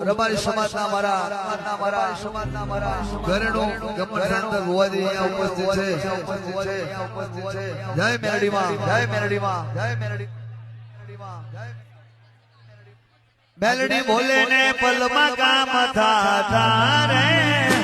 રબારી સમાજના મારા ઘરનું ગમન સાંતર ભુવાજી અહીંયા ઉપસ્થિત છે જય મેરડીમાં મેલડી બોલે ને પલમાં કામ થા રે